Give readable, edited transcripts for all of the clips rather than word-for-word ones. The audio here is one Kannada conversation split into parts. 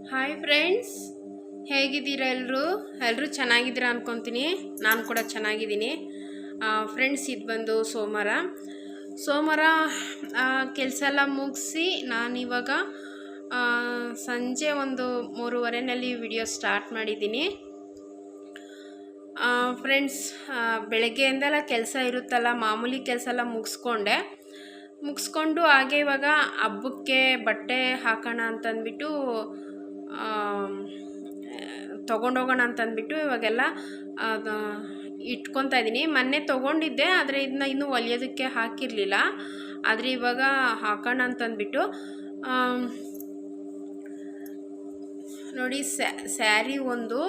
ಹಾಯ್ ಫ್ರೆಂಡ್ಸ್, ಹೇಗಿದ್ದೀರಾ? ಎಲ್ಲರೂ ಚೆನ್ನಾಗಿದ್ದೀರಾ ಅಂದ್ಕೊತೀನಿ. ನಾನು ಕೂಡ ಚೆನ್ನಾಗಿದ್ದೀನಿ. ಫ್ರೆಂಡ್ಸ್, ಇದು ಬಂದು ಸೋಮವಾರ ಕೆಲಸ ಎಲ್ಲ ಮುಗಿಸಿ ನಾನಿವಾಗ ಸಂಜೆ ಒಂದು 3:30ನಲ್ಲಿ ವಿಡಿಯೋ ಸ್ಟಾರ್ಟ್ ಮಾಡಿದ್ದೀನಿ. ಫ್ರೆಂಡ್ಸ್, ಬೆಳಗ್ಗೆಯಿಂದೆಲ್ಲ ಕೆಲಸ ಇರುತ್ತಲ್ಲ, ಮಾಮೂಲಿ ಕೆಲಸ ಎಲ್ಲ ಮುಗಿಸ್ಕೊಂಡು ಹಾಗೆ ಇವಾಗ ಹಬ್ಬಕ್ಕೆ ಬಟ್ಟೆ ಹಾಕೋಣ ಅಂತಂದ್ಬಿಟ್ಟು ತೊಗೊಂಡೋಗೋಣ ಅಂತಂದ್ಬಿಟ್ಟು ಇವಾಗೆಲ್ಲ ಇಟ್ಕೊತಾ ಇದ್ದೀನಿ. ಮೊನ್ನೆ ತೊಗೊಂಡಿದ್ದೆ, ಆದರೆ ಇದನ್ನ ಇನ್ನೂ ಹೊಲಿಯೋದಕ್ಕೆ ಹಾಕಿರಲಿಲ್ಲ. ಆದರೆ ಇವಾಗ ಹಾಕೋಣ ಅಂತಂದ್ಬಿಟ್ಟು ನೋಡಿ, ಸ್ಯಾರಿ ಒಂದು,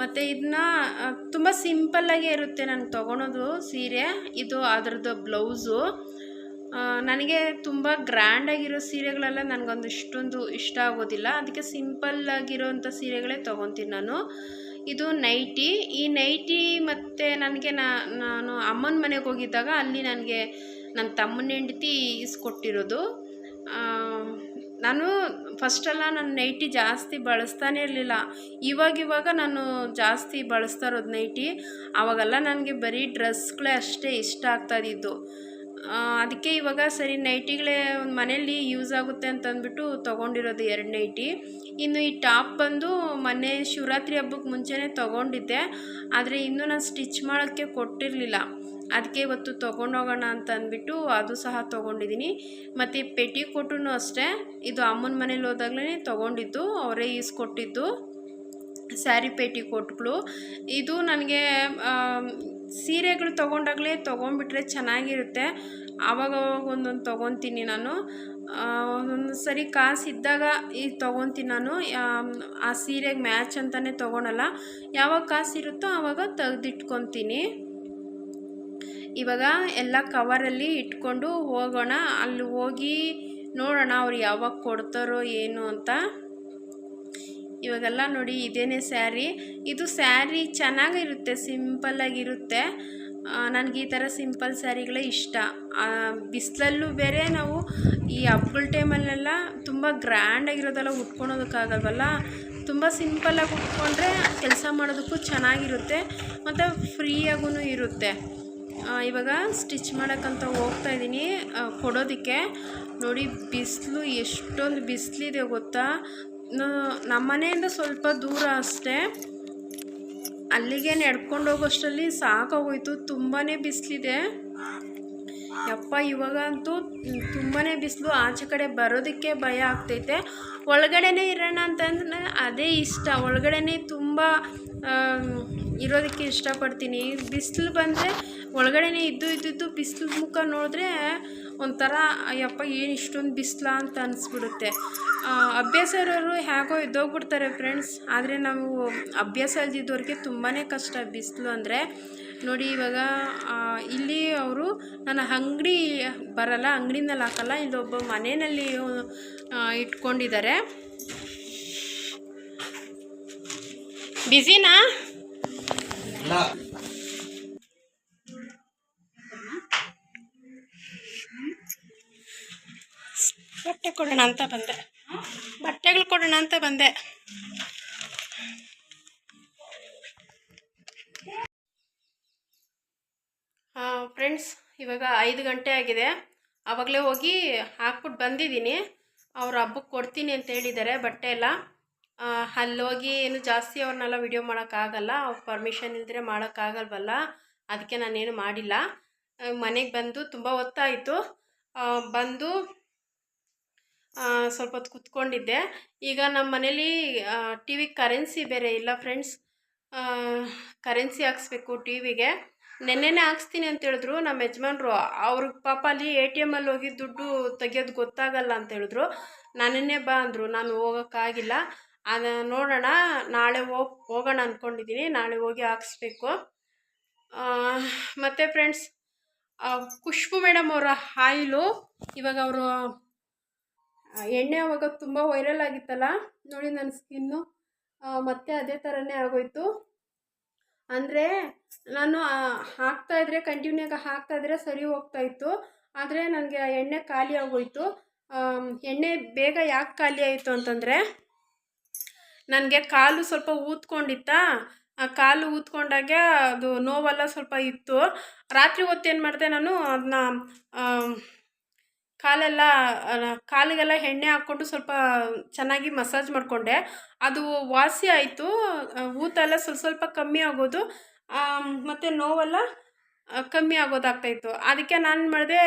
ಮತ್ತು ಇದನ್ನ ತುಂಬ ಸಿಂಪಲ್ಲಾಗೇ ಇರುತ್ತೆ ನನಗೆ ತೊಗೊಳೋದು ಸೀರೆ. ಇದು ಅದರದ್ದು ಬ್ಲೌಸು. ನನಗೆ ತುಂಬ ಗ್ರ್ಯಾಂಡಾಗಿರೋ ಸೀರೆಗಳೆಲ್ಲ ನನಗೊಂದಿಷ್ಟೊಂದು ಇಷ್ಟ ಆಗೋದಿಲ್ಲ. ಅದಕ್ಕೆ ಸಿಂಪಲ್ಲಾಗಿರೋಂಥ ಸೀರೆಗಳೇ ತೊಗೊತೀನಿ ನಾನು. ಇದು ನೈಟಿ. ಈ ನೈಟಿ ಮತ್ತು ನನಗೆ ನಾನು ಅಮ್ಮನ ಮನೆಗೆ ಹೋಗಿದ್ದಾಗ ಅಲ್ಲಿ ನನಗೆ ನನ್ನ ತಮ್ಮನ ಹೆಂಡತಿ ಇಸ್ಕೊಟ್ಟಿರೋದು. ನಾನು ಫಸ್ಟೆಲ್ಲ ನಾನು ನೈಟಿ ಜಾಸ್ತಿ ಬಳಸ್ತಾನೇ ಇರಲಿಲ್ಲ. ಇವಾಗ ನಾನು ಜಾಸ್ತಿ ಬಳಸ್ತಾ ಇರೋದು ನೈಟಿ. ಆವಾಗೆಲ್ಲ ನನಗೆ ಬರೀ ಡ್ರೆಸ್ಗಳೇ ಅಷ್ಟೇ ಇಷ್ಟ ಆಗ್ತಾಯಿದ್ದು. ಅದಕ್ಕೆ ಇವಾಗ ಸರಿ ನೈಟಿಗಳೇ ಒಂದು ಮನೇಲಿ ಯೂಸ್ ಆಗುತ್ತೆ ಅಂತಂದ್ಬಿಟ್ಟು ತೊಗೊಂಡಿರೋದು 2 ನೈಟಿ. ಇನ್ನು ಈ ಟಾಪ್ ಬಂದು ಮೊನ್ನೆ ಶಿವರಾತ್ರಿ ಹಬ್ಬಕ್ಕೆ ಮುಂಚೆನೇ ತೊಗೊಂಡಿದ್ದೆ, ಆದರೆ ಇನ್ನೂ ನಾನು ಸ್ಟಿಚ್ ಮಾಡೋಕ್ಕೆ ಕೊಟ್ಟಿರಲಿಲ್ಲ. ಅದಕ್ಕೆ ಇವತ್ತು ತೊಗೊಂಡೋಗೋಣ ಅಂತ ಅಂದ್ಬಿಟ್ಟು ಅದು ಸಹ ತೊಗೊಂಡಿದ್ದೀನಿ. ಮತ್ತು ಪೆಟಿಕೋಟು ಅಷ್ಟೇ, ಇದು ಅಮ್ಮನ ಮನೇಲಿ ಹೋದಾಗಲೇ ತೊಗೊಂಡಿದ್ದು, ಅವರೇ ಈಸ್ಕೊಟ್ಟಿದ್ದು ಸ್ಯಾರಿ ಪೆಟಿಕೋಟ್ಗಳು. ಇದು ನನಗೆ ಸೀರೆಗಳು ತೊಗೊಂಡಾಗಲೇ ತೊಗೊಂಡ್ಬಿಟ್ರೆ ಚೆನ್ನಾಗಿರುತ್ತೆ. ಆವಾಗ ಒಂದೊಂದು ತೊಗೊತೀನಿ ನಾನು. ಒಂದೊಂದು ಸರಿ ಕಾಸಿದ್ದಾಗ ಈಗ ತೊಗೊತೀನಿ ನಾನು. ಆ ಸೀರೆಗೆ ಮ್ಯಾಚ್ ಅಂತಲೇ ತೊಗೊಳಲ್ಲ. ಯಾವಾಗ ಕಾಸಿರುತ್ತೋ ಆವಾಗ ತೆಗೆದಿಟ್ಕೊತೀನಿ. ಇವಾಗ ಎಲ್ಲ ಕವರಲ್ಲಿ ಇಟ್ಕೊಂಡು ಹೋಗೋಣ. ಅಲ್ಲಿ ಹೋಗಿ ನೋಡೋಣ ಅವ್ರು ಯಾವಾಗ ಕೊಡ್ತಾರೋ ಏನು ಅಂತ. ಇವಾಗೆಲ್ಲ ನೋಡಿ, ಇದೇನೇ ಸ್ಯಾರಿ. ಇದು ಸ್ಯಾರಿ ಚೆನ್ನಾಗಿರುತ್ತೆ, ಸಿಂಪಲ್ಲಾಗಿರುತ್ತೆ. ನನಗೆ ಈ ಥರ ಸಿಂಪಲ್ ಸ್ಯಾರಿಗಳೇ ಇಷ್ಟ. ಬಿಸಿಲಲ್ಲೂ ಬೇರೆ ನಾವು ಈ ಹಬ್ಬಗಳ ಟೈಮಲ್ಲೆಲ್ಲ ತುಂಬ ಗ್ರ್ಯಾಂಡಾಗಿರೋದೆಲ್ಲ ಉಟ್ಕೊಳೋದಕ್ಕಾಗಲ್ವಲ್ಲ. ತುಂಬ ಸಿಂಪಲ್ಲಾಗಿ ಉಟ್ಕೊಂಡ್ರೆ ಕೆಲಸ ಮಾಡೋದಕ್ಕೂ ಚೆನ್ನಾಗಿರುತ್ತೆ ಮತ್ತು ಫ್ರೀಯಾಗೂ ಇರುತ್ತೆ. ಇವಾಗ ಸ್ಟಿಚ್ ಮಾಡೋಕ್ಕಂತ ಹೋಗ್ತಾಯಿದ್ದೀನಿ ಕೊಡೋದಕ್ಕೆ. ನೋಡಿ, ಬಿಸಿಲು ಎಷ್ಟೊಂದು ಬಿಸಿಲಿದೆ ಗೊತ್ತಾ. ನಮ್ಮ ಮನೆಯಿಂದ ಸ್ವಲ್ಪ ದೂರ ಅಷ್ಟೇ. ಅಲ್ಲಿಗೆ ನಡ್ಕೊಂಡು ಹೋಗೋಷ್ಟರಲ್ಲಿ ಸಾಕಾಗೋಯ್ತು. ತುಂಬಾ ಬಿಸಿಲಿದೆ ಯಪ್ಪ. ಇವಾಗಂತೂ ತುಂಬಾ ಬಿಸಿಲು. ಆಚೆ ಕಡೆ ಬರೋದಕ್ಕೆ ಭಯ ಆಗ್ತೈತೆ. ಒಳಗಡೆನೇ ಇರೋಣ ಅಂತಂದ್ರೆ ಅದೇ ಇಷ್ಟ. ಒಳಗಡೆನೇ ತುಂಬ ಇರೋದಕ್ಕೆ ಇಷ್ಟಪಡ್ತೀನಿ. ಬಿಸಿಲು ಬಂದರೆ ಒಳಗಡೆನೇ ಇದ್ದು ಬಿಸಿಲು ಮುಖ ನೋಡಿದ್ರೆ ಒಂಥರ ಅಯ್ಯಪ್ಪ, ಏನು ಇಷ್ಟೊಂದು ಬಿಸಿಲ ಅಂತ ಅನಿಸ್ಬಿಡುತ್ತೆ. ಅಭ್ಯಾಸ ಇರೋರು ಹೇಗೋ ಇದ್ದೋಗ್ಬಿಡ್ತಾರೆ ಫ್ರೆಂಡ್ಸ್. ಆದರೆ ನಾವು ಅಭ್ಯಾಸ ಇಲ್ದಿದ್ದವ್ರಿಗೆ ತುಂಬಾ ಕಷ್ಟ ಬಿಸಿಲು ಅಂದರೆ. ನೋಡಿ, ಇವಾಗ ಇಲ್ಲಿ ಅವರು ನನ್ನ ಅಂಗಡಿ ಬರಲ್ಲ, ಅಂಗಡಿನಲ್ಲಿ ಹಾಕಲ್ಲ, ಇಲ್ಲೊಬ್ಬ ಮನೆಯಲ್ಲಿ ಇಟ್ಕೊಂಡಿದ್ದಾರೆ. ಬಿಸಿನಾ? ಬಟ್ಟೆಗಳು ಕೊಡೋಣ ಅಂತ ಬಂದೆ. ಫ್ರೆಂಡ್ಸ್, ಇವಾಗ 5 ಗಂಟೆ ಆಗಿದೆ. ಆವಾಗಲೇ ಹೋಗಿ ಹಾಕ್ಬಿಟ್ಟು ಬಂದಿದ್ದೀನಿ. ಅವ್ರು ಹಬ್ಬಕ್ಕೆ ಕೊಡ್ತೀನಿ ಅಂತ ಹೇಳಿದ್ದಾರೆ ಬಟ್ಟೆ ಎಲ್ಲ. ಅಲ್ಲೋಗಿ ಏನು ಜಾಸ್ತಿ ಅವ್ರನ್ನೆಲ್ಲ ವಿಡಿಯೋ ಮಾಡೋಕ್ಕಾಗಲ್ಲ, ಅವ್ರ ಪರ್ಮಿಷನ್ ಇಲ್ಲದ್ರೆ ಮಾಡೋಕ್ಕಾಗಲ್ವಲ್ಲ. ಅದಕ್ಕೆ ನಾನೇನು ಮಾಡಿಲ್ಲ. ಮನೆಗೆ ಬಂದು ತುಂಬ ಹೊತ್ತಾಯಿತು. ಬಂದು ಸ್ವಲ್ಪ ಹೊತ್ತು ಕೂತ್ಕೊಂಡಿದ್ದೆ. ಈಗ ನಮ್ಮ ಮನೇಲಿ ಟಿ ವಿಗೆ ಕರೆನ್ಸಿ ಬೇರೆ ಇಲ್ಲ ಫ್ರೆಂಡ್ಸ್. ಕರೆನ್ಸಿ ಹಾಕ್ಸ್ಬೇಕು ಟಿ ವಿಗೆ. ನೆನ್ನೆನೇ ಹಾಕ್ಸ್ತೀನಿ ಅಂತ ಹೇಳಿದ್ರು ನಮ್ಮ ಯಜಮಾನ್ರು. ಅವ್ರಿಗೆ ಪಾಪ ಅಲ್ಲಿ ATM ಅಲ್ಲಿ ಹೋಗಿ ದುಡ್ಡು ತೆಗಿಯೋದು ಗೊತ್ತಾಗಲ್ಲ ಅಂತ ಹೇಳಿದ್ರು. ನನ್ನನ್ನೇ ಬಾ ಅಂದರು. ನಾನು ಹೋಗೋಕ್ಕಾಗಿಲ್ಲ. ನೋಡೋಣ, ನಾಳೆ ಹೋಗೋಣ ಅಂದ್ಕೊಂಡಿದ್ದೀನಿ. ನಾಳೆ ಹೋಗಿ ಹಾಕ್ಸ್ಬೇಕು. ಮತ್ತು ಫ್ರೆಂಡ್ಸ್, ಖುಷ್ಬು ಮೇಡಮ್ ಅವರ ಆಯಿಲು, ಇವಾಗ ಅವರು ಎಣ್ಣೆ ಆವಾಗ ತುಂಬ ವೈರಲ್ ಆಗಿತ್ತಲ್ಲ. ನೋಡಿ, ನನ್ನ ಸ್ಕಿನ್ನು ಮತ್ತೆ ಅದೇ ಥರನೇ ಆಗೋಯ್ತು. ಅಂದರೆ ನಾನು ಹಾಕ್ತಾಯಿದ್ರೆ ಕಂಟಿನ್ಯೂಗೆ ಹಾಕ್ತಾಯಿದ್ರೆ ಸರಿ ಹೋಗ್ತಾಯಿತ್ತು. ಆದರೆ ನನಗೆ ಎಣ್ಣೆ ಖಾಲಿ ಆಗೋಯ್ತು. ಎಣ್ಣೆ ಬೇಗ ಯಾಕೆ ಖಾಲಿ ಆಯಿತು ಅಂತಂದರೆ, ನನಗೆ ಕಾಲು ಸ್ವಲ್ಪ ಊದ್ಕೊಂಡಿತ್ತಾ, ಆ ಕಾಲು ಊದ್ಕೊಂಡಾಗೆ ಅದು ನೋವೆಲ್ಲ ಸ್ವಲ್ಪ ಇತ್ತು. ರಾತ್ರಿ ಹೊತ್ತು ಏನು ಮಾಡಿದೆ ನಾನು ಅದನ್ನ ಕಾಲೆಲ್ಲ ಕಾಲಿಗೆಲ್ಲ ಎಣ್ಣೆ ಹಾಕ್ಕೊಂಡು ಸ್ವಲ್ಪ ಚೆನ್ನಾಗಿ ಮಸಾಜ್ ಮಾಡಿಕೊಂಡೆ. ಅದು ವಾಸಿ ಆಯಿತು. ಊತೆಲ್ಲ ಸ್ವಲ್ಪ ಸ್ವಲ್ಪ ಕಮ್ಮಿ ಆಗೋದು, ಮತ್ತು ನೋವೆಲ್ಲ ಕಮ್ಮಿ ಆಗೋದಾಗ್ತಾಯಿತ್ತು. ಅದಕ್ಕೆ ನಾನು ಮಾಡಿದೆ,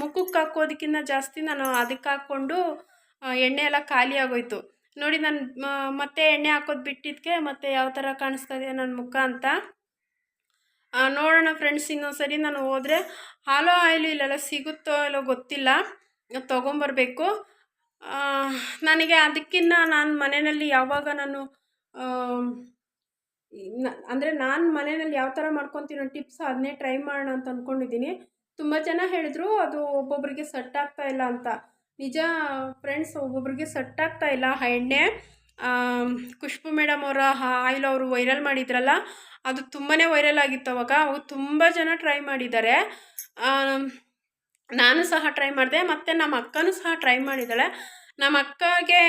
ಮುಖಕ್ಕೆ ಹಾಕೋದಕ್ಕಿಂತ ಜಾಸ್ತಿ ನಾನು ಅದಕ್ಕೆ ಹಾಕ್ಕೊಂಡು ಎಣ್ಣೆ ಎಲ್ಲ ಖಾಲಿ ಆಗೋಯ್ತು. ನೋಡಿ ನಾನು ಮತ್ತೆ ಎಣ್ಣೆ ಹಾಕೋದು ಬಿಟ್ಟಿದ್ದಕ್ಕೆ ಮತ್ತೆ ಯಾವ ಥರ ಕಾಣಿಸ್ತಾ ಇದೆ ನನ್ನ ಮುಖ ಅಂತ ನೋಡೋಣ ಫ್ರೆಂಡ್ಸ್. ಇನ್ನೊಂದ್ಸರಿ ನಾನು ಹೋದರೆ ಹಾಲೋ ಆಯಿಲು ಇಲ್ಲೆಲ್ಲ ಸಿಗುತ್ತೋ ಇಲ್ಲೋ ಗೊತ್ತಿಲ್ಲ, ತೊಗೊಂಬರ್ಬೇಕು. ನನಗೆ ಅದಕ್ಕಿಂತ ನಾನು ಮನೆಯಲ್ಲಿ ಯಾವಾಗ ನಾನು ಅಂದರೆ ನಾನು ಮನೆಯಲ್ಲಿ ಯಾವ ಥರ ಮಾಡ್ಕೊತೀನೋ ಟಿಪ್ಸ್ ಅದನ್ನೇ ಟ್ರೈ ಮಾಡೋಣ ಅಂತ ಅಂದ್ಕೊಂಡಿದ್ದೀನಿ. ತುಂಬ ಜನ ಹೇಳಿದ್ರು ಅದು ಒಬ್ಬೊಬ್ಬರಿಗೆ ಸೆಟ್ ಆಗ್ತಾ ಇಲ್ಲ ಅಂತ. ನಿಜ ಫ್ರೆಂಡ್ಸ್, ಒಬ್ಬೊಬ್ಬರಿಗೆ ಸೆಟ್ ಆಗ್ತಾ ಇಲ್ಲ ಆ ಎಣ್ಣೆ. ಖುಷ್ಬು ಮೇಡಮ್ ಅವರ ಆಯಿಲ್ ಅವರು ವೈರಲ್ ಮಾಡಿದ್ರಲ್ಲ, ಅದು ತುಂಬಾ ವೈರಲ್ ಆಗಿತ್ತು ಅವಾಗ. ಅವು ತುಂಬ ಜನ ಟ್ರೈ ಮಾಡಿದ್ದಾರೆ. ನಾನು ಸಹ ಟ್ರೈ ಮಾಡಿದೆ, ಮತ್ತು ನಮ್ಮ ಅಕ್ಕನೂ ಸಹ ಟ್ರೈ ಮಾಡಿದ್ದಾಳೆ. ನಮ್ಮ ಅಕ್ಕಗೆ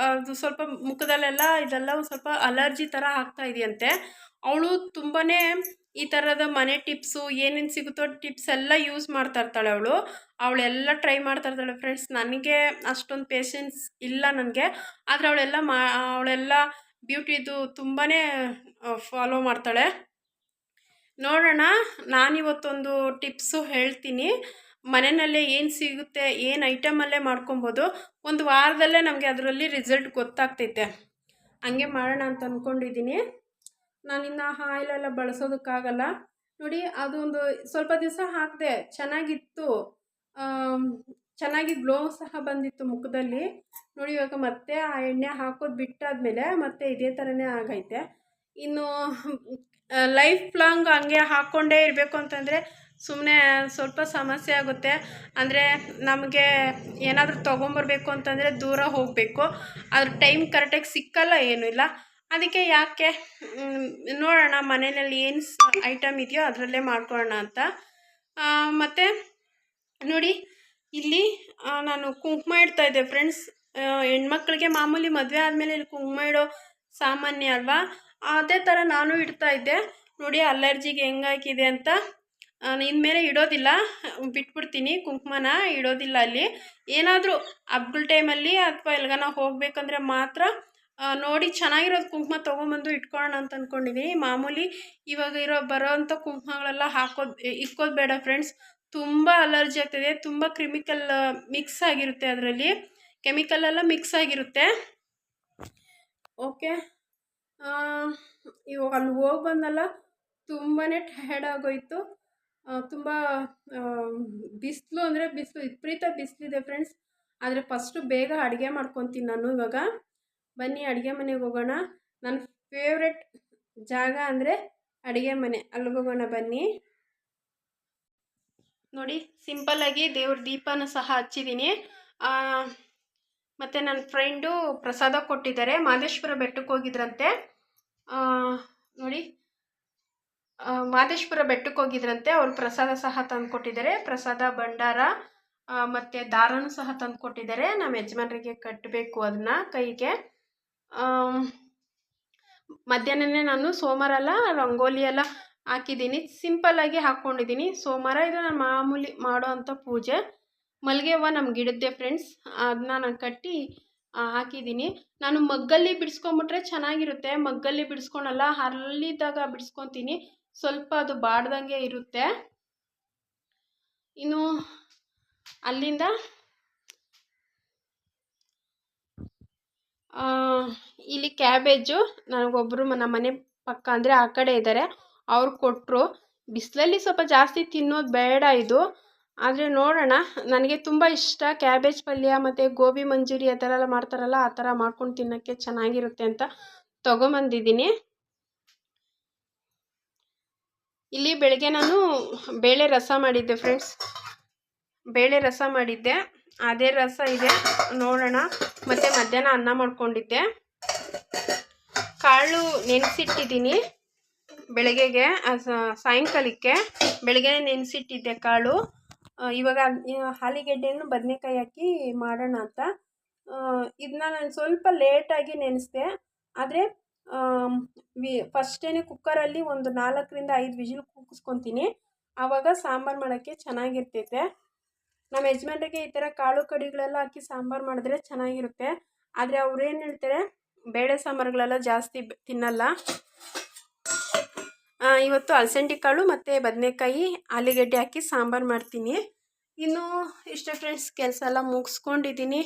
ಅದು ಸ್ವಲ್ಪ ಮುಖದಲ್ಲೆಲ್ಲ ಇದೆಲ್ಲ ಸ್ವಲ್ಪ ಅಲರ್ಜಿ ಥರ ಆಗ್ತಾ ಇದೆಯಂತೆ. ಅವಳು ತುಂಬಾ ಈ ಥರದ ಮನೆ ಟಿಪ್ಸು ಏನೇನು ಸಿಗುತ್ತೋ ಟಿಪ್ಸ್ ಎಲ್ಲ ಯೂಸ್ ಮಾಡ್ತಾ ಇರ್ತಾಳೆ. ಅವಳೆಲ್ಲ ಟ್ರೈ ಮಾಡ್ತಾ ಇರ್ತಾಳೆ ಫ್ರೆಂಡ್ಸ್. ನನಗೆ ಅಷ್ಟೊಂದು ಪೇಷನ್ಸ್ ಇಲ್ಲ ನನಗೆ, ಆದರೆ ಅವಳೆಲ್ಲ ಬ್ಯೂಟಿದು ತುಂಬಾ ಫಾಲೋ ಮಾಡ್ತಾಳೆ. ನೋಡೋಣ, ನಾನಿವತ್ತೊಂದು ಟಿಪ್ಸು ಹೇಳ್ತೀನಿ. ಮನೆಯಲ್ಲೇ ಏನು ಸಿಗುತ್ತೆ, ಏನು ಐಟಮಲ್ಲೇ ಮಾಡ್ಕೊಬೋದು. ಒಂದು ವಾರದಲ್ಲೇ ನಮಗೆ ಅದರಲ್ಲಿ ರಿಸಲ್ಟ್ ಗೊತ್ತಾಗ್ತೈತೆ. ಹಂಗೆ ಮಾಡೋಣ ಅಂತ ಅಂದ್ಕೊಂಡಿದ್ದೀನಿ. ನಾನಿನ್ನು ಆಯಿಲೆಲ್ಲ ಬಳಸೋದಕ್ಕಾಗಲ್ಲ. ನೋಡಿ, ಅದೊಂದು ಸ್ವಲ್ಪ ದಿವಸ ಹಾಕಿದೆ, ಚೆನ್ನಾಗಿತ್ತು, ಚೆನ್ನಾಗಿ ಗ್ಲೋ ಸಹ ಬಂದಿತ್ತು ಮುಖದಲ್ಲಿ. ನೋಡಿ, ಇವಾಗ ಮತ್ತೆ ಆ ಎಣ್ಣೆ ಹಾಕೋದು ಬಿಟ್ಟಾದಮೇಲೆ ಮತ್ತೆ ಇದೇ ಥರನೇ ಆಗೈತೆ. ಇನ್ನು ಲೈಫ್ ಲಾಂಗ್ ಹಂಗೆ ಹಾಕ್ಕೊಂಡೇ ಇರಬೇಕು ಅಂತಂದರೆ ಸುಮ್ಮನೆ ಸ್ವಲ್ಪ ಸಮಸ್ಯೆ ಆಗುತ್ತೆ. ಅಂದರೆ ನಮಗೆ ಏನಾದರೂ ತೊಗೊಂಬರ್ಬೇಕು ಅಂತಂದರೆ ದೂರ ಹೋಗಬೇಕು, ಅದ್ರ ಟೈಮ್ ಕರೆಕ್ಟಾಗಿ ಸಿಕ್ಕಲ್ಲ, ಏನೂ ಇಲ್ಲ. ಅದಕ್ಕೆ ಯಾಕೆ ನೋಡೋಣ ಮನೆಯಲ್ಲಿ ಏನು ಐಟಮ್ ಇದೆಯೋ ಅದರಲ್ಲೇ ಮಾಡ್ಕೊಳ್ಳೋಣ ಅಂತ. ಮತ್ತು ನೋಡಿ, ಇಲ್ಲಿ ನಾನು ಕುಂಕುಮ ಇಡ್ತಾಯಿದ್ದೆ ಫ್ರೆಂಡ್ಸ್. ಹೆಣ್ಮಕ್ಳಿಗೆ ಮಾಮೂಲಿ ಮದುವೆ ಆದಮೇಲೆ ಇಲ್ಲಿ ಕುಂಕುಮ ಇಡೋ ಸಾಮಾನ್ಯ ಅಲ್ವಾ, ಅದೇ ಥರ ನಾನು ಇಡ್ತಾಯಿದ್ದೆ. ನೋಡಿ ಅಲರ್ಜಿಗೆ ಹೆಂಗಾಗಿದೆ ಅಂತ. ಇನ್ಮೇಲೆ ಇಡೋದಿಲ್ಲ, ಬಿಟ್ಬಿಡ್ತೀನಿ, ಕುಂಕುಮನ ಇಡೋದಿಲ್ಲ. ಅಲ್ಲಿ ಏನಾದರೂ ಹಬ್ಬಗಳ ಟೈಮಲ್ಲಿ ಅಥವಾ ಎಲ್ಗಾನ ಹೋಗಬೇಕಂದ್ರೆ ಮಾತ್ರ ನೋಡಿ ಚೆನ್ನಾಗಿರೋದು ಕುಂಕುಮ ತೊಗೊಂಬಂದು ಇಟ್ಕೊಳ್ಳೋಣ ಅಂತ ಅಂದ್ಕೊಂಡಿದ್ದೀನಿ. ಮಾಮೂಲಿ ಇವಾಗ ಬರೋವಂಥ ಕುಂಕುಮಗಳೆಲ್ಲ ಇಕ್ಕೋದು ಬೇಡ ಫ್ರೆಂಡ್ಸ್. ತುಂಬ ಅಲರ್ಜಿ ಆಗ್ತದೆ, ತುಂಬ ಕೆಮಿಕಲ್ ಮಿಕ್ಸ್ ಆಗಿರುತ್ತೆ, ಅದರಲ್ಲಿ ಕೆಮಿಕಲೆಲ್ಲ ಮಿಕ್ಸ್ ಆಗಿರುತ್ತೆ. ಓಕೆ, ಇವಾಗ ಅಲ್ಲಿ ಹೋಗಿ ಬಂದಲ್ಲ ತುಂಬಾ ಟಯರ್ಡ್ ಆಗೋಯಿತು. ತುಂಬ ಬಿಸಿಲು ಅಂದರೆ ಬಿಸಿಲು, ವಿಪರೀತ ಬಿಸಿಲಿದೆ ಫ್ರೆಂಡ್ಸ್. ಆದರೆ ಫಸ್ಟು ಬೇಗ ಅಡುಗೆ ಮಾಡ್ಕೊತೀನಿ ನಾನು. ಇವಾಗ ಬನ್ನಿ ಅಡುಗೆ ಮನೆಗೆ ಹೋಗೋಣ. ನನ್ನ ಫೇವ್ರೆಟ್ ಜಾಗ ಅಂದರೆ ಅಡುಗೆ ಮನೆ, ಅಲ್ಲಿಗೆ ಹೋಗೋಣ ಬನ್ನಿ. ನೋಡಿ, ಸಿಂಪಲ್ಲಾಗಿ ದೇವ್ರ ದೀಪನ ಸಹ ಹಚ್ಚಿದ್ದೀನಿ. ಮತ್ತು ನನ್ನ ಫ್ರೆಂಡು ಪ್ರಸಾದ ಕೊಟ್ಟಿದ್ದಾರೆ, ಮಾದೇಶ್ವರ ಬೆಟ್ಟಕ್ಕೆ ಹೋಗಿದ್ರಂತೆ. ನೋಡಿ, ಮಾದೇಶ್ವರ ಬೆಟ್ಟಕ್ಕೆ ಹೋಗಿದ್ರಂತೆ, ಅವ್ರು ಪ್ರಸಾದ ಸಹ ತಂದು ಕೊಟ್ಟಿದ್ದಾರೆ. ಪ್ರಸಾದ ಭಂಡಾರ ಮತ್ತು ದಾರನೂ ಸಹ ತಂದು ಕೊಟ್ಟಿದ್ದಾರೆ. ನಮ್ಮ ಯಜಮಾನರಿಗೆ ಕಟ್ಟಬೇಕು ಅದನ್ನು ಕೈಗೆ. ಮಧ್ಯಾಹ್ನನೇ ನಾನು ಸೋಮವಾರ ಎಲ್ಲ ರಂಗೋಲಿ ಎಲ್ಲ ಹಾಕಿದ್ದೀನಿ, ಸಿಂಪಲ್ಲಾಗಿ ಹಾಕ್ಕೊಂಡಿದ್ದೀನಿ. ಸೋಮವಾರ ಇದು ನಾನು ಮಾಮೂಲಿ ಮಾಡೋ ಅಂಥ ಪೂಜೆ. ಮಲ್ಲಿಗೆ ಹೂವು ನಮ್ಮ ಗಿಡದ್ದೆ ಫ್ರೆಂಡ್ಸ್, ಅದನ್ನ ನಾನು ಕಟ್ಟಿ ಹಾಕಿದ್ದೀನಿ. ನಾನು ಮಗ್ಗಲ್ಲಿ ಬಿಡಿಸ್ಕೊಂಬಿಟ್ರೆ ಚೆನ್ನಾಗಿರುತ್ತೆ, ಮಗ್ಗಲ್ಲಿ ಬಿಡಿಸ್ಕೊಳಲ್ಲ, ಹರಳಿದಾಗ ಬಿಡಿಸ್ಕೊತೀನಿ, ಸ್ವಲ್ಪ ಅದು ಬಾಡ್ದಂಗೆ ಇರುತ್ತೆ. ಇನ್ನು ಅಲ್ಲಿಂದ ಇಲ್ಲಿ ಕ್ಯಾಬೇಜು ನನಗೊಬ್ಬರು ನಮ್ಮ ಮನೆ ಪಕ್ಕ ಅಂದರೆ ಆ ಕಡೆ ಇದ್ದಾರೆ, ಅವ್ರು ಕೊಟ್ಟರು. ಬಿಸಿಲಲ್ಲಿ ಸ್ವಲ್ಪ ಜಾಸ್ತಿ ತಿನ್ನೋದು ಬೇಡ ಇದು, ಆದರೆ ನೋಡೋಣ. ನನಗೆ ತುಂಬ ಇಷ್ಟ ಕ್ಯಾಬೇಜ್ ಪಲ್ಯ ಮತ್ತು ಗೋಬಿ ಮಂಚೂರಿ ಆ ಥರ ಎಲ್ಲ ಮಾಡ್ತಾರಲ್ಲ, ಆ ಥರ ಮಾಡ್ಕೊಂಡು ತಿನ್ನೋಕ್ಕೆ ಚೆನ್ನಾಗಿರುತ್ತೆ ಅಂತ ತೊಗೊಂಬಂದಿದ್ದೀನಿ. ಇಲ್ಲಿ ಬೆಳಗ್ಗೆ ನಾನು ಬೇಳೆ ರಸ ಮಾಡಿದ್ದೆ ಫ್ರೆಂಡ್ಸ್, ಬೇಳೆ ರಸ ಮಾಡಿದ್ದೆ, ಅದೇ ರಸ ಇದೆ, ನೋಡೋಣ. ಮತ್ತು ಮಧ್ಯಾಹ್ನ ಅನ್ನ ಮಾಡ್ಕೊಂಡಿದ್ದೆ. ಕಾಳು ನೆನೆಸಿಟ್ಟಿದ್ದೀನಿ ಬೆಳಗ್ಗೆಗೆ, ಸಾಯಂಕಾಲಕ್ಕೆ. ಬೆಳಗ್ಗೆ ನೆನೆಸಿಟ್ಟಿದ್ದೆ ಕಾಳು. ಇವಾಗ ಆಲೂಗೆಡ್ಡೆಯನ್ನು ಬದನೆಕಾಯಿ ಹಾಕಿ ಮಾಡೋಣ ಅಂತ. ಇದನ್ನ ನಾನು ಸ್ವಲ್ಪ ಲೇಟಾಗಿ ನೆನೆಸಿದೆ. ಆದರೆ ಫಸ್ಟೇ ಕುಕ್ಕರಲ್ಲಿ ಒಂದು 4ರಿಂದ 5 ವಿಜಿಲ್ ಕೂಗಿಸ್ಕೊತೀನಿ. ಆವಾಗ ಸಾಂಬಾರು ಮಾಡೋಕ್ಕೆ ಚೆನ್ನಾಗಿರ್ತೈತೆ. ನಮ್ಮ ಯಜಮಾನ್ರಿಗೆ ಈ ಥರ ಕಾಳು ಕಡಿಗಳೆಲ್ಲ ಹಾಕಿ ಸಾಂಬಾರು ಮಾಡಿದ್ರೆ ಚೆನ್ನಾಗಿರುತ್ತೆ. ಆದರೆ ಅವ್ರೇನು ಹೇಳ್ತಾರೆ, ಬೇಳೆ ಸಾಂಬಾರುಗಳೆಲ್ಲ ಜಾಸ್ತಿ ತಿನ್ನಲ್ಲ. ಇವತ್ತು ಅಲಸಂದೆ ಕಾಳು ಮತ್ತು ಬದನೆಕಾಯಿ ಆಲೂಗಡ್ಡೆ ಹಾಕಿ ಸಾಂಬಾರು ಮಾಡ್ತೀನಿ. ಇನ್ನು ಇಷ್ಟೇ ಫ್ರೆಂಡ್ಸ್, ಕೆಲಸ ಎಲ್ಲ ಮುಗಿಸ್ಕೊಂಡಿದ್ದೀನಿ.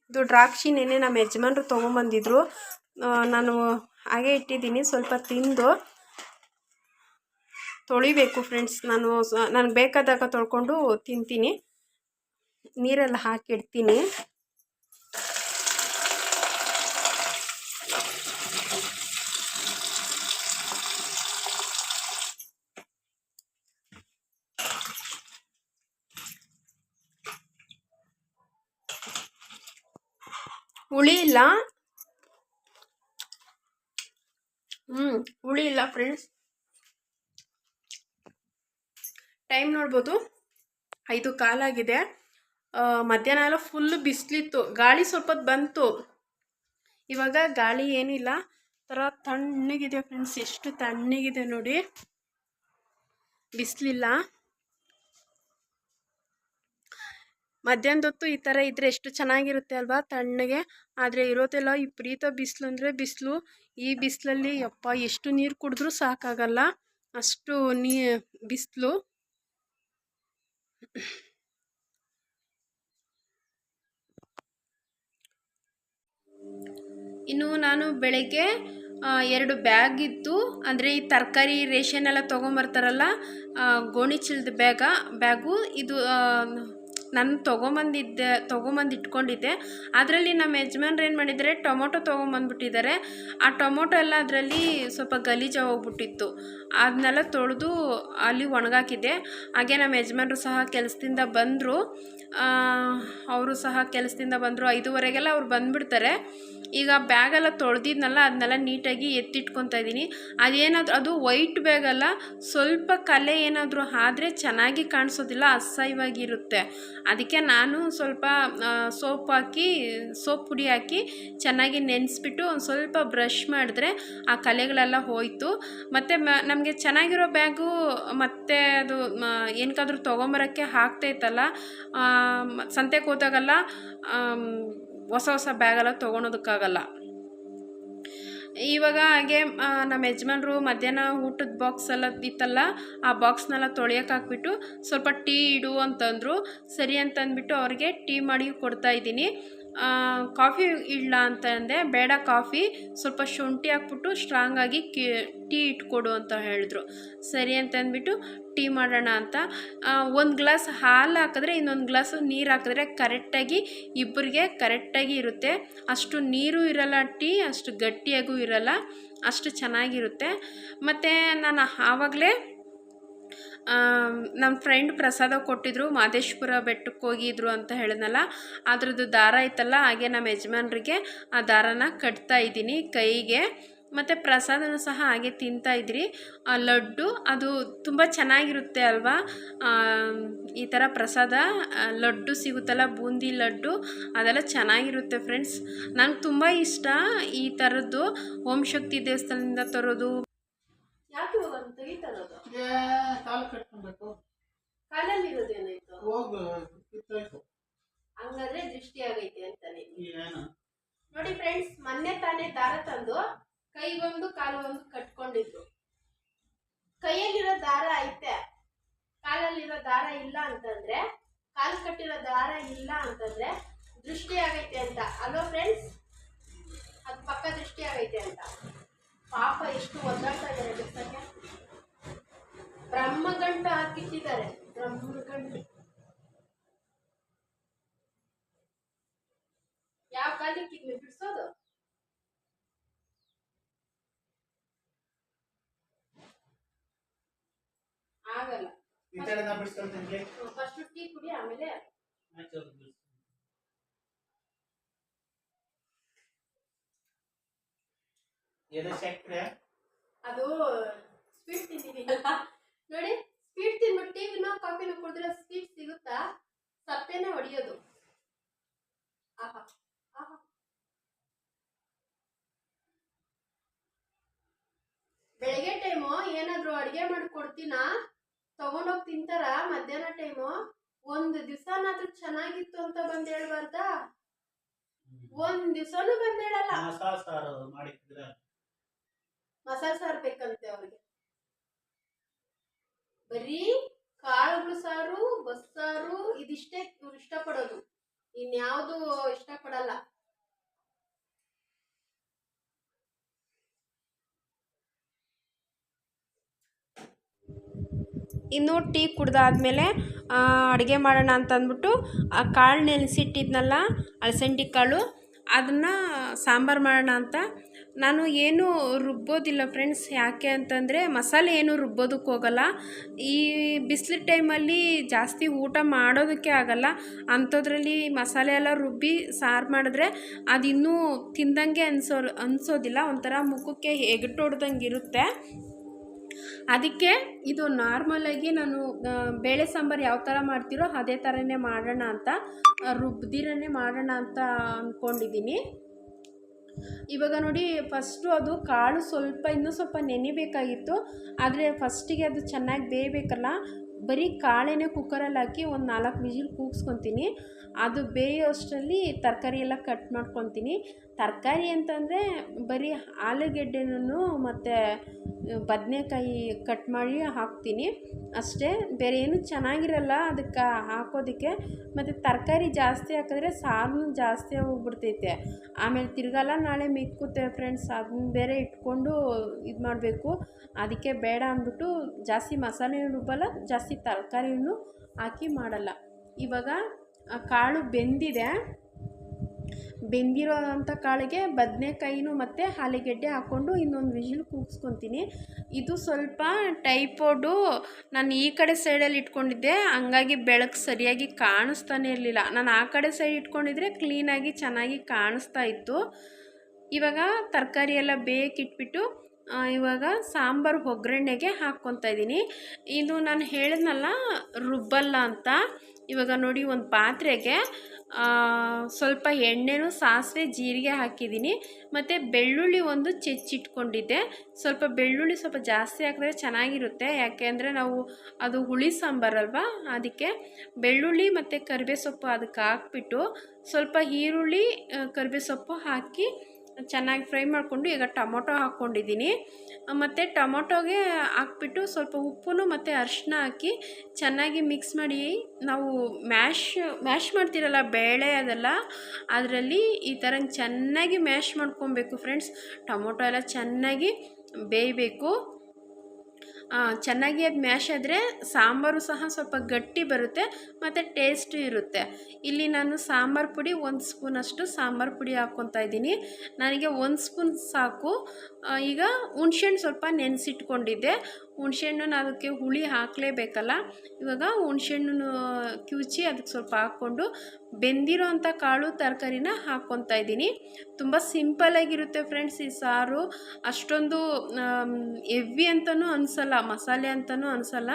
ಇದು ದ್ರಾಕ್ಷಿ ನೆನ್ನೆ ನಮ್ಮ ಯಜಮಾನ್ರು ತೊಗೊಂಬಂದಿದ್ರು. ನಾನು ಹಾಗೆ ಇಟ್ಟಿದ್ದೀನಿ, ಸ್ವಲ್ಪ ತಿಂದು ತೊಳಿಬೇಕು ಫ್ರೆಂಡ್ಸ್. ನನಗೆ ಬೇಕಾದಾಗ ತೊಳ್ಕೊಂಡು ತಿಂತೀನಿ. ನೀರೆಲ್ಲ ಹಾಕಿಡ್ತೀನಿ. ಹುಳಿ ಇಲ್ಲ, ಹುಳಿ ಇಲ್ಲ ಫ್ರೆಂಡ್ಸ್. ಟೈಮ್ ನೋಡ್ಬೋದು 5:15 ಆಗಿದೆ. ಮಧ್ಯಾಹ್ನ ಎಲ್ಲ ಫುಲ್ಲು ಬಿಸಿಲಿತ್ತು. ಗಾಳಿ ಸ್ವಲ್ಪ ಹೊತ್ತು ಬಂತು. ಇವಾಗ ಗಾಳಿ ಏನಿಲ್ಲ, ಥರ ತಣ್ಣಗಿದೆ ಫ್ರೆಂಡ್ಸ್. ಎಷ್ಟು ತಣ್ಣಗಿದೆ ನೋಡಿ, ಬಿಸಿಲಿಲ್ಲ. ಮಧ್ಯಾಹ್ನದೊತ್ತು ಈ ಥರ ಇದ್ದರೆ ಎಷ್ಟು ಚೆನ್ನಾಗಿರುತ್ತೆ ಅಲ್ವಾ, ತಣ್ಣಗೆ. ಆದರೆ ಇರೋದೆಲ್ಲ ವಿಪರೀತ ಬಿಸಿಲು ಅಂದರೆ ಬಿಸಿಲು. ಈ ಬಿಸಿಲಲ್ಲಿ ಯಪ್ಪ ಎಷ್ಟು ನೀರು ಕುಡಿದ್ರೂ ಸಾಕಾಗಲ್ಲ, ಅಷ್ಟು ಬಿಸಿಲು. ಇನ್ನು ನಾನು ಬೆಳಗ್ಗೆ 2 ಬ್ಯಾಗ್ ಇತ್ತು. ಅಂದರೆ ಈ ತರಕಾರಿ ರೇಷನ್ ಎಲ್ಲ ತೊಗೊಂಬರ್ತಾರಲ್ಲ, ಗೋಣಿ ಚೀಲದ ಬ್ಯಾಗು ಇದು ನಾನು ತೊಗೊಂಬಂದು ಇಟ್ಕೊಂಡಿದ್ದೆ. ಅದರಲ್ಲಿ ನಮ್ಮ ಯಜಮಾನ್ರು ಏನು ಮಾಡಿದ್ದಾರೆ, ಟೊಮೊಟೊ ತೊಗೊಂಬಂದ್ಬಿಟ್ಟಿದ್ದಾರೆ. ಆ ಟೊಮೊಟೊ ಎಲ್ಲ ಅದರಲ್ಲಿ ಸ್ವಲ್ಪ ಗಲೀಜಾಗಿ ಹೋಗ್ಬಿಟ್ಟಿತ್ತು. ಅದನ್ನೆಲ್ಲ ತೊಳೆದು ಅಲ್ಲಿ ಒಣಗಾಕಿದ್ದೆ. ಹಾಗೆ ನಮ್ಮ ಯಜಮಾನ್ರು ಸಹ ಕೆಲಸದಿಂದ ಬಂದರು. ಅವರು ಸಹ ಕೆಲಸದಿಂದ ಬಂದರು 5:15ಗೆಲ್ಲ ಅವ್ರು ಬಂದುಬಿಡ್ತಾರೆ. ಈಗ ಬ್ಯಾಗೆಲ್ಲ ತೊಳೆದಿದ್ನಲ್ಲ, ಅದನ್ನೆಲ್ಲ ನೀಟಾಗಿ ಎತ್ತಿಟ್ಕೊತಾ ಇದ್ದೀನಿ. ಅದೇನಾದರೂ ಅದು ವೈಟ್ ಬ್ಯಾಗಲ್ಲ, ಸ್ವಲ್ಪ ಕಲೆ ಏನಾದರೂ ಆದರೆ ಚೆನ್ನಾಗಿ ಕಾಣಿಸೋದಿಲ್ಲ, ಅಸಹ್ಯವಾಗಿರುತ್ತೆ. ಅದಕ್ಕೆ ನಾನು ಸ್ವಲ್ಪ ಸೋಪ್ ಪುಡಿ ಹಾಕಿ ಚೆನ್ನಾಗಿ ನೆನೆಸ್ಬಿಟ್ಟು ಒಂದು ಸ್ವಲ್ಪ ಬ್ರಷ್ ಮಾಡಿದ್ರೆ ಆ ಕಲೆಗಳೆಲ್ಲ ಹೋಯಿತು. ಮತ್ತು ನಮಗೆ ಚೆನ್ನಾಗಿರೋ ಬ್ಯಾಗು ಮತ್ತು ಅದು ಏನಕ್ಕಾದ್ರೂ ತೊಗೊಂಬರೋಕ್ಕೆ ಆಗ್ತೈತಲ್ಲ, ಸಂತೆಗೆ ಹೋದಾಗೆಲ್ಲ ಹೊಸ ಬ್ಯಾಗೆಲ್ಲ ತೊಗೊಳೋದಕ್ಕಾಗಲ್ಲ. ಇವಾಗ ಹಾಗೆ ನಮ್ಮ ಯಜಮಾನ್ರು ಮಧ್ಯಾಹ್ನ ಊಟದ ಬಾಕ್ಸ್ ಎಲ್ಲ ಇತ್ತಲ್ಲ, ಆ ಬಾಕ್ಸ್ನೆಲ್ಲ ತೊಳೆಯೋಕೆ ಹಾಕ್ಬಿಟ್ಟು ಸ್ವಲ್ಪ ಟೀ ಇಡು ಅಂತಂದರು. ಸರಿ ಅಂತಂದ್ಬಿಟ್ಟು ಅವ್ರಿಗೆ ಟೀ ಮಾಡಿ ಕೊಡ್ತಾಯಿದ್ದೀನಿ. ಕಾಫಿ ಇಡಲ ಅಂತ ಅಂದೆ. ಬೇಡ, ಕಾಫಿ ಸ್ವಲ್ಪ ಶುಂಠಿ ಹಾಕ್ಬಿಟ್ಟು ಸ್ಟ್ರಾಂಗಾಗಿ ಟೀ ಇಟ್ಕೊಡು ಅಂತ ಹೇಳಿದ್ರು. ಸರಿ ಅಂತಂದ್ಬಿಟ್ಟು ಟೀ ಮಾಡೋಣ ಅಂತ 1 ಗ್ಲಾಸ್ ಹಾಲು ಹಾಕಿದ್ರೆ ಇನ್ನೊಂದು ಗ್ಲಾಸು ನೀರು ಹಾಕಿದ್ರೆ ಕರೆಕ್ಟಾಗಿ ಇಬ್ಬರಿಗೆ ಕರೆಕ್ಟಾಗಿ ಇರುತ್ತೆ. ಅಷ್ಟು ನೀರು ಇರಲ್ಲ, ಟೀ ಅಷ್ಟು ಗಟ್ಟಿಯಾಗೂ ಇರಲ್ಲ, ಅಷ್ಟು ಚೆನ್ನಾಗಿರುತ್ತೆ. ಮತ್ತು ನಾನು ಆವಾಗಲೇ ನಮ್ಮ ಫ್ರೆಂಡ್ ಪ್ರಸಾದ ಕೊಟ್ಟಿದ್ರು, ಮಾದೇಶ್ವರ ಬೆಟ್ಟಕ್ಕೆ ಹೋಗಿದ್ರು ಅಂತ ಹೇಳಿದ್ನಲ್ಲ, ಅದ್ರದ್ದು ದಾರ ಇತ್ತಲ್ಲ, ಹಾಗೆ ನಮ್ಮ ಯಜಮಾನ್ರಿಗೆ ಆ ದಾರನ ಕಟ್ತಾ ಇದ್ದೀನಿ ಕೈಗೆ. ಮತ್ತು ಪ್ರಸಾದನೂ ಸಹ ಹಾಗೆ ತಿಂತಾಯಿದ್ರಿ. ಲಡ್ಡು ಅದು ತುಂಬ ಚೆನ್ನಾಗಿರುತ್ತೆ ಅಲ್ವಾ, ಈ ಥರ ಪ್ರಸಾದ ಲಡ್ಡು ಸಿಗುತ್ತಲ್ಲ, ಬೂಂದಿ ಲಡ್ಡು, ಅದೆಲ್ಲ ಚೆನ್ನಾಗಿರುತ್ತೆ ಫ್ರೆಂಡ್ಸ್. ನಂಗೆ ತುಂಬ ಇಷ್ಟ ಈ ಥರದ್ದು. ಓಂ ಶಕ್ತಿ ದೇವಸ್ಥಾನದಿಂದ ತರೋದು. ಯಾಕೆ ಹೋಗೋದು ತೆಗಿತಾರದು? ಕಾಲು ಕಟ್ಕೊಬೇಕು. ಕಾಲಲ್ಲಿ ಇರೋದೇನಾಯ್ತು? ಹಂಗಾದ್ರೆ ದೃಷ್ಟಿ ಆಗೈತೆ ಅಂತಾನೆ. ನೋಡಿ ಫ್ರೆಂಡ್ಸ್, ಮೊನ್ನೆ ತಾನೇ ದಾರ ತಂದು ಕೈಗೊಂದು ಕಾಲುಗೊಂದು ಕಟ್ಕೊಂಡಿದ್ರು. ಕೈಯಲ್ಲಿರೋ ದಾರ ಐತೆ, ಕಾಲಲ್ಲಿರೋ ದಾರ ಇಲ್ಲ ಅಂತಂದ್ರೆ, ಕಾಲು ಕಟ್ಟಿರೋ ದಾರ ಇಲ್ಲ ಅಂತಂದ್ರೆ ದೃಷ್ಟಿ ಆಗೈತೆ ಅಂತ ಅಲ್ವಾ ಫ್ರೆಂಡ್ಸ್? ಅದು ಪಕ್ಕ ದೃಷ್ಟಿ ಆಗೈತೆ ಅಂತ. ಪಾಪ ಎಷ್ಟು ಒದ್ದಾಡ್ತಾ ಇದ್ದಾರೆ ಬಿಡ್ಸಕ್ಕೆ. ಬ್ರಹ್ಮಗಂಟ ಹಾಕಿಟ್ಟಿದ್ದಾರೆ, ಬ್ರಹ್ಮಗಂಟು. ಯಾವ ಕಾಲಕ್ಕೆ ಬಿಡಿಸೋದು? ಆಗಲ್ಲ. ಫಸ್ಟ್ ಟೀ ಕುಡಿ, ಆಮೇಲೆ ಅದು ಸ್ವೀಟ್ ತಿಂತೀನಿ ನೋಡಿ. ಸ್ವೀಟ್ ತಿನ್ಬಿಟ್ಟು ಟೀನೋ ಕಾಫಿನೋ ಕುಡಿದ್ರೆ ಸ್ವೀಟ್ ಸಿಗುತ್ತಾ? ಸಪ್ಪೆನೇ ಹೊಡಿಯೋದು. ಆಹಾ ಆಹಾ. ಯಾರಿಗಾದ್ರೂ ಅಡುಗೆ ಮಾಡಿ ಕೊಡ್ತೀನಾ, ತಗೊಂಡೋಗಿ ತಿಂತಾರ ಮಧ್ಯಾಹ್ನ ಟೈಮು? ಒಂದು ದಿವಸನಾದ್ರೂ ಚೆನ್ನಾಗಿತ್ತು ಅಂತ ಬಂದು ಹೇಳ್ಬಾರ್ದಾ? ಒಂದ್ ದಿವಸನೂ ಬಂದು ಹೇಳಲ್ಲ. ಮಸಾಲೆ ಸಾರು ಬೇಕಂತೆ ಅವ್ರಿಗೆ. ಬರೀ ಕಾಳುಗಳು ಸಾರು, ಬಸ್ಸಾರು ಇದಿಷ್ಟೇ ಇವ್ರು ಇಷ್ಟಪಡೋದು, ಇನ್ಯಾವುದು ಇಷ್ಟಪಡಲ್ಲ. ಇನ್ನು ಟೀ ಕುಡ್ದಾದ್ಮೇಲೆ ಅಡುಗೆ ಮಾಡೋಣ ಅಂತ ಅಂದ್ಬಿಟ್ಟು ಆ ಕಾಳು ನೆನೆಸಿಟ್ಟಿದ್ನಲ್ಲ, ಅಲಸಂದಿ ಕಾಳು, ಅದನ್ನು ಸಾಂಬಾರು ಮಾಡೋಣ ಅಂತ. ನಾನು ಏನು ರುಬ್ಬೋದಿಲ್ಲ ಫ್ರೆಂಡ್ಸ್. ಯಾಕೆ ಅಂತಂದರೆ ಮಸಾಲೆ ಏನು ರುಬ್ಬೋದಕ್ಕೆ ಹೋಗಲ್ಲ. ಈ ಬಿಸಿಲು ಟೈಮಲ್ಲಿ ಜಾಸ್ತಿ ಊಟ ಮಾಡೋದಕ್ಕೆ ಆಗಲ್ಲ. ಅಂಥದ್ರಲ್ಲಿ ಮಸಾಲೆ ಎಲ್ಲ ರುಬ್ಬಿ ಸಾರು ಮಾಡಿದ್ರೆ ಅದು ಇನ್ನೂ ತಿಂದಂಗೆ ಅನಿಸೋದಿಲ್ಲ, ಒಂಥರ ಮುಖಕ್ಕೆ ಎಗಟು ಹೊಡ್ದಂಗೆ ಇರುತ್ತೆ. ಅದಕ್ಕೆ ಇದು ನಾರ್ಮಲಾಗಿ ನಾನು ಬೇಳೆ ಸಾಂಬಾರು ಯಾವ ಥರ ಮಾಡ್ತೀರೋ ಅದೇ ಥರನೇ ಮಾಡೋಣ ಅಂತ, ರುಬ್ದಿರನೇ ಮಾಡೋಣ ಅಂತ ಅಂದ್ಕೊಂಡಿದ್ದೀನಿ. ಇವಾಗ ನೋಡಿ, ಫಸ್ಟು ಅದು ಕಾಳು ಇನ್ನೂ ಸ್ವಲ್ಪ ನೆನಿಬೇಕಾಗಿತ್ತು. ಆದರೆ ಫಸ್ಟಿಗೆ ಅದು ಚೆನ್ನಾಗಿ ಬೇಯಬೇಕಲ್ಲ, ಬರೀ ಕಾಳೇನೆ ಕುಕ್ಕರಲ್ಲಿ ಹಾಕಿ ಒಂದು 4 ವಿಜಿಲ್ ಕೂಗಿಸ್ಕೊತೀನಿ. ಅದು ಬೇಯೋಷ್ಟರಲ್ಲಿ ತರಕಾರಿ ಎಲ್ಲ ಕಟ್ ಮಾಡ್ಕೊತೀನಿ. ತರಕಾರಿ ಅಂತಂದರೆ ಬರೀ ಆಲೂಗೆಡ್ಡೆನೂ ಮತ್ತು ಬದನೆಕಾಯಿ ಕಟ್ ಮಾಡಿ ಹಾಕ್ತೀನಿ ಅಷ್ಟೇ, ಬೇರೆ ಏನು ಚೆನ್ನಾಗಿರಲ್ಲ ಅದಕ್ಕೆ ಹಾಕೋದಕ್ಕೆ. ಮತ್ತು ತರಕಾರಿ ಜಾಸ್ತಿ ಹಾಕಿದ್ರೆ ಸಾರು ಜಾಸ್ತಿ ಹೋಗ್ಬಿಡ್ತೈತೆ, ಆಮೇಲೆ ತಿರ್ಗಲ್ಲ ನಾಳೆ ಮಿಕ್ಕುತ್ತೆ ಫ್ರೆಂಡ್ಸ್. ಅದನ್ನ ಬೇರೆ ಇಟ್ಕೊಂಡು ಇದು ಮಾಡಬೇಕು. ಅದಕ್ಕೆ ಬೇಡ ಅಂದ್ಬಿಟ್ಟು ಜಾಸ್ತಿ ಮಸಾಲೆ ರುಬ್ಬಲ್ಲ, ಜಾಸ್ತಿ ತರಕಾರಿನೂ ಹಾಕಿ ಮಾಡಲ್ಲ. ಇವಾಗ ಕಾಳು ಬೆಂದಿರೋ ಅಂಥ ಕಾಳಿಗೆ ಬದನೆಕಾಯಿನೂ ಮತ್ತು ಆಲೂಗೆಡ್ಡೆ ಹಾಕ್ಕೊಂಡು ಇನ್ನೊಂದು ವಿಜಿಲ್ ಕೂಗಿಸ್ಕೊತೀನಿ. ಇದು ಸ್ವಲ್ಪ ಟೈಪೋಡು ನಾನು ಈ ಕಡೆ ಸೈಡಲ್ಲಿ ಇಟ್ಕೊಂಡಿದ್ದೆ, ಹಂಗಾಗಿ ಬೆಳಕು ಸರಿಯಾಗಿ ಕಾಣಿಸ್ತಾನೆ ಇರಲಿಲ್ಲ. ನಾನು ಆ ಕಡೆ ಸೈಡ್ ಇಟ್ಕೊಂಡಿದ್ರೆ ಕ್ಲೀನಾಗಿ ಚೆನ್ನಾಗಿ ಕಾಣಿಸ್ತಾ ಇತ್ತು. ಇವಾಗ ತರಕಾರಿ ಎಲ್ಲ ಬೇಕಿಟ್ಬಿಟ್ಟು ಇವಾಗ ಸಾಂಬಾರು ಒಗ್ಗರಣೆಗೆ ಹಾಕ್ಕೊತಾ ಇದ್ದೀನಿ. ಇದು ನಾನು ಹೇಳಿದ್ನಲ್ಲ ರುಬ್ಬಲ್ಲ ಅಂತ. ಇವಾಗ ನೋಡಿ, ಒಂದು ಪಾತ್ರೆಗೆ ಸ್ವಲ್ಪ ಎಣ್ಣೆನೂ, ಸಾಸಿವೆ, ಜೀರಿಗೆ ಹಾಕಿದ್ದೀನಿ. ಮತ್ತು ಬೆಳ್ಳುಳ್ಳಿ ಒಂದು ಹೆಚ್ಚಿಟ್ಕೊಂಡಿದ್ದೆ. ಸ್ವಲ್ಪ ಬೆಳ್ಳುಳ್ಳಿ ಸ್ವಲ್ಪ ಜಾಸ್ತಿ ಹಾಕಿದ್ರೆ ಚೆನ್ನಾಗಿರುತ್ತೆ, ಯಾಕೆ ಅಂದರೆ ನಾವು ಅದು ಹುಳಿ ಸಾಂಬಾರಲ್ವ, ಅದಕ್ಕೆ ಬೆಳ್ಳುಳ್ಳಿ ಮತ್ತು ಕರಿಬೇವು ಸೊಪ್ಪು ಅದಕ್ಕೆ ಹಾಕ್ಬಿಟ್ಟು ಸ್ವಲ್ಪ ಈರುಳ್ಳಿ, ಕರಿಬೇವು ಸೊಪ್ಪು ಹಾಕಿ ಚೆನ್ನಾಗಿ ಫ್ರೈ ಮಾಡಿಕೊಂಡು ಈಗ ಟೊಮೊಟೊ ಹಾಕ್ಕೊಂಡಿದ್ದೀನಿ. ಮತ್ತು ಟೊಮೊಟೊಗೆ ಹಾಕ್ಬಿಟ್ಟು ಸ್ವಲ್ಪ ಉಪ್ಪು ಮತ್ತು ಅರಿಶಿನ ಹಾಕಿ ಚೆನ್ನಾಗಿ ಮಿಕ್ಸ್ ಮಾಡಿ, ನಾವು ಮ್ಯಾಶ್ ಮಾಡ್ತೀರಲ್ಲ ಬೇಳೆ ಅದೆಲ್ಲ, ಅದರಲ್ಲಿ ಈ ಥರ ಚೆನ್ನಾಗಿ ಮ್ಯಾಶ್ ಮಾಡ್ಕೊಬೇಕು ಫ್ರೆಂಡ್ಸ್. ಟೊಮೊಟೊ ಎಲ್ಲ ಚೆನ್ನಾಗಿ ಬೇಯಬೇಕು. ಚೆನ್ನಾಗಿ ಅದು ಮ್ಯಾಶ್ ಆದರೆ ಸಾಂಬಾರು ಸಹ ಸ್ವಲ್ಪ ಗಟ್ಟಿ ಬರುತ್ತೆ ಮತ್ತು ಟೇಸ್ಟು ಇರುತ್ತೆ. ಇಲ್ಲಿ ನಾನು ಸಾಂಬಾರು ಪುಡಿ 1 ಸ್ಪೂನಷ್ಟು ಸಾಂಬಾರು ಪುಡಿ ಹಾಕ್ಕೊತಾ ಇದ್ದೀನಿ. ನನಗೆ 1 ಸ್ಪೂನ್ ಸಾಕು. ಈಗ ಹುಣ್ಸೆಹಣ್ಣು ಸ್ವಲ್ಪ ನೆನೆಸಿಟ್ಕೊಂಡಿದ್ದೆ. ಹುಣ್ಸೆಹಣ್ಣು ಅದಕ್ಕೆ ಹುಳಿ ಹಾಕಲೇಬೇಕಲ್ಲ. ಇವಾಗ ಹುಣ್ಸೆಹಣ್ಣು ಕಿವುಚಿ ಅದಕ್ಕೆ ಸ್ವಲ್ಪ ಹಾಕ್ಕೊಂಡು ಬೆಂದಿರೋ ಅಂಥ ಕಾಳು ತರಕಾರಿನ ಹಾಕ್ಕೊತಾ ಇದ್ದೀನಿ. ತುಂಬ ಸಿಂಪಲ್ಲಾಗಿರುತ್ತೆ ಫ್ರೆಂಡ್ಸ್ ಈ ಸಾರು. ಅಷ್ಟೊಂದು ಹೆವಿ ಅಂತಲೂ ಅನಿಸಲ್ಲ, ಮಸಾಲೆ ಅಂತಲೂ ಅನಿಸಲ್ಲ,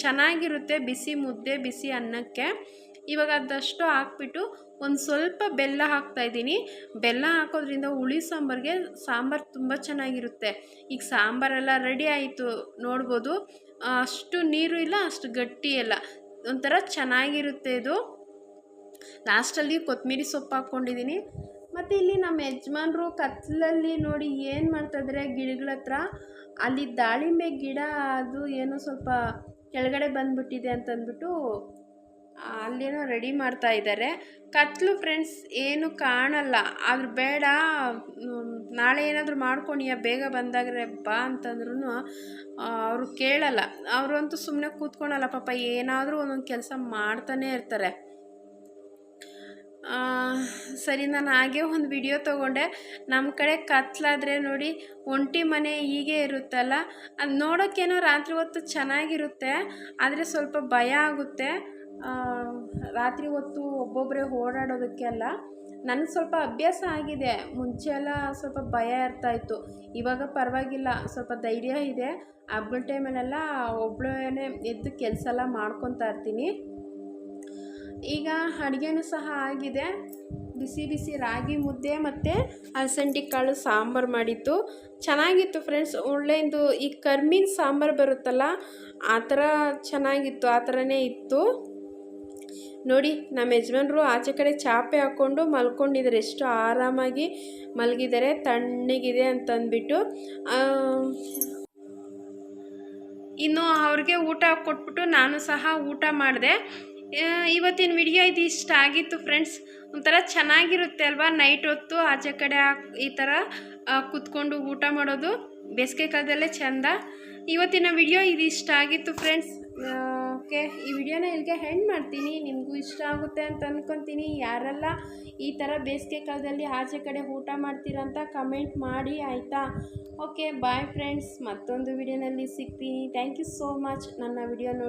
ಚೆನ್ನಾಗಿರುತ್ತೆ ಬಿಸಿ ಮುದ್ದೆ, ಬಿಸಿ ಅನ್ನಕ್ಕೆ. ಇವಾಗ ಅದಷ್ಟು ಹಾಕ್ಬಿಟ್ಟು ಒಂದು ಸ್ವಲ್ಪ ಬೆಲ್ಲ ಹಾಕ್ತಾಯಿದ್ದೀನಿ. ಬೆಲ್ಲ ಹಾಕೋದ್ರಿಂದ ಹುಳಿ ಸಾಂಬಾರು ತುಂಬ ಚೆನ್ನಾಗಿರುತ್ತೆ. ಈಗ ಸಾಂಬಾರೆಲ್ಲ ರೆಡಿ ಆಯಿತು ನೋಡ್ಬೋದು. ಅಷ್ಟು ನೀರು ಇಲ್ಲ, ಅಷ್ಟು ಗಟ್ಟಿ ಇಲ್ಲ, ಒಂಥರ ಚೆನ್ನಾಗಿರುತ್ತೆ ಇದು. ಲಾಸ್ಟಲ್ಲಿ ಕೊತ್ತಂಬರಿ ಸೊಪ್ಪು ಹಾಕ್ಕೊಂಡಿದ್ದೀನಿ. ಮತ್ತು ಇಲ್ಲಿ ನಮ್ಮ ಯಜಮಾನ್ರು ಕತ್ಲಲ್ಲಿ ನೋಡಿ ಏನು ಮಾಡ್ತಾಯಿದ್ದಾರೆ, ಗಿಡಗಳ ಹತ್ರ ಅಲ್ಲಿ ದಾಳಿಂಬೆ ಗಿಡ ಅದು ಏನೋ ಸ್ವಲ್ಪ ಕೆಳಗಡೆ ಬಂದುಬಿಟ್ಟಿದೆ ಅಂತಂದ್ಬಿಟ್ಟು ಅಲ್ಲೇನೋ ರೆಡಿ ಮಾಡ್ತಾ ಇದ್ದಾರೆ. ಕತ್ಲು ಫ್ರೆಂಡ್ಸ್, ಏನು ಕಾಣಲ್ಲ. ಆದ್ರೆ ಬೇಡ, ನಾಳೆ ಏನಾದರೂ ಮಾಡ್ಕೊಣಿಯ, ಬೇಗ ಬಂದಾಗ್ರೆ ಬಾ ಅಂತಂದ್ರೂ ಅವರು ಕೇಳಲ್ಲ. ಅವರಂತೂ ಸುಮ್ಮನೆ ಕೂತ್ಕೊಳಲ್ಲ ಪಾಪ, ಏನಾದರೂ ಒಂದೊಂದು ಕೆಲಸ ಮಾಡ್ತಾನೇ ಇರ್ತಾರೆ. ಸರಿ, ನಾನು ಹಾಗೆ ಒಂದು ವಿಡಿಯೋ ತೊಗೊಂಡೆ. ನಮ್ಮ ಕಡೆ ಕತ್ಲಾದರೆ ನೋಡಿ, ಒಂಟಿ ಮನೆ ಹೀಗೆ ಇರುತ್ತಲ್ಲ, ಅದು ನೋಡೋಕ್ಕೇನೋ ರಾತ್ರಿ ಹೊತ್ತು ಚೆನ್ನಾಗಿರುತ್ತೆ, ಆದರೆ ಸ್ವಲ್ಪ ಭಯ ಆಗುತ್ತೆ ರಾತ್ರಿ ಹೊತ್ತು ಒಬ್ಬೊಬ್ಬರೇ ಓಡಾಡೋದಕ್ಕೆಲ್ಲ. ನನಗೆ ಸ್ವಲ್ಪ ಅಭ್ಯಾಸ ಆಗಿದೆ. ಮುಂಚೆ ಎಲ್ಲ ಸ್ವಲ್ಪ ಭಯ ಇರ್ತಾಯಿತ್ತು, ಇವಾಗ ಪರವಾಗಿಲ್ಲ, ಸ್ವಲ್ಪ ಧೈರ್ಯ ಇದೆ. ಹಬ್ಬದ ಟೈಮಲ್ಲೆಲ್ಲ ಒಬ್ಬಳೇನೆ ಎದ್ದು ಕೆಲಸ ಎಲ್ಲ ಮಾಡ್ಕೊತಾ ಇರ್ತೀನಿ. ಈಗ ಅಡುಗೆನೂ ಸಹ ಆಗಿದೆ. ಬಿಸಿ ಬಿಸಿ ರಾಗಿ ಮುದ್ದೆ ಮತ್ತು ಅಲಸಂದಿ ಕಾಳು ಸಾಂಬಾರು ಮಾಡಿತ್ತು. ಚೆನ್ನಾಗಿತ್ತು ಫ್ರೆಂಡ್ಸ್. ಒಳ್ಳೆಯದು ಈ ಕರ್ಮೀನ್ ಸಾಂಬಾರು ಬರುತ್ತಲ್ಲ ಆ ಥರ ಚೆನ್ನಾಗಿತ್ತು, ಆ ಥರನೇ ಇತ್ತು ನೋಡಿ. ನಮ್ಮ ಯಜಮಾನ್ರು ಆಚೆ ಕಡೆ ಚಾಪೆ ಹಾಕ್ಕೊಂಡು ಮಲ್ಕೊಂಡಿದ್ದಾರೆ, ಎಷ್ಟು ಆರಾಮಾಗಿ ಮಲಗಿದ್ದಾರೆ, ತಣ್ಣಗಿದೆ ಅಂತಂದ್ಬಿಟ್ಟು. ಇನ್ನು ಅವ್ರಿಗೆ ಊಟ ಕೊಟ್ಬಿಟ್ಟು ನಾನು ಸಹ ಊಟ ಮಾಡಿದೆ. ಇವತ್ತಿನ ವಿಡಿಯೋ ಇದು ಇಷ್ಟ ಆಗಿತ್ತು ಫ್ರೆಂಡ್ಸ್. ಒಂಥರ ಚೆನ್ನಾಗಿರುತ್ತೆ ಅಲ್ವಾ ನೈಟ್ ಹೊತ್ತು ಆಚೆ ಕಡೆ ಈ ಥರ ಕೂತ್ಕೊಂಡು ಊಟ ಮಾಡೋದು ಬೇಸಿಗೆ ಕಾಲದಲ್ಲೇ ಚೆಂದ. ಇವತ್ತಿನ ವಿಡಿಯೋ ಇದು ಇಷ್ಟ ಆಗಿತ್ತು ಫ್ರೆಂಡ್ಸ್. ಓಕೆ, ಈ ವಿಡಿಯೋನ ಇಲ್ಲಿಗೆ ಎಂಡ್ ಮಾಡ್ತೀನಿ. ನಿಮಗೂ ಇಷ್ಟ ಆಗುತ್ತೆ ಅಂತ ಅಂದ್ಕೊತೀನಿ. ಯಾರೆಲ್ಲ ಈ ಥರ ಬೇಸಿಗೆ ಕಾಲದಲ್ಲಿ ಆಚೆ ಕಡೆ ಊಟ ಮಾಡ್ತೀರಂತ ಕಮೆಂಟ್ ಮಾಡಿ ಆಯಿತಾ. Okay, bye friends. ಮತ್ತೊಂದು ವಿಡಿಯೋನಲ್ಲಿ ಸಿಗ್ತೀನಿ. ಥ್ಯಾಂಕ್ ಯು ಸೋ ಮಚ್ ನನ್ನ ವಿಡಿಯೋ ನೋಡಿ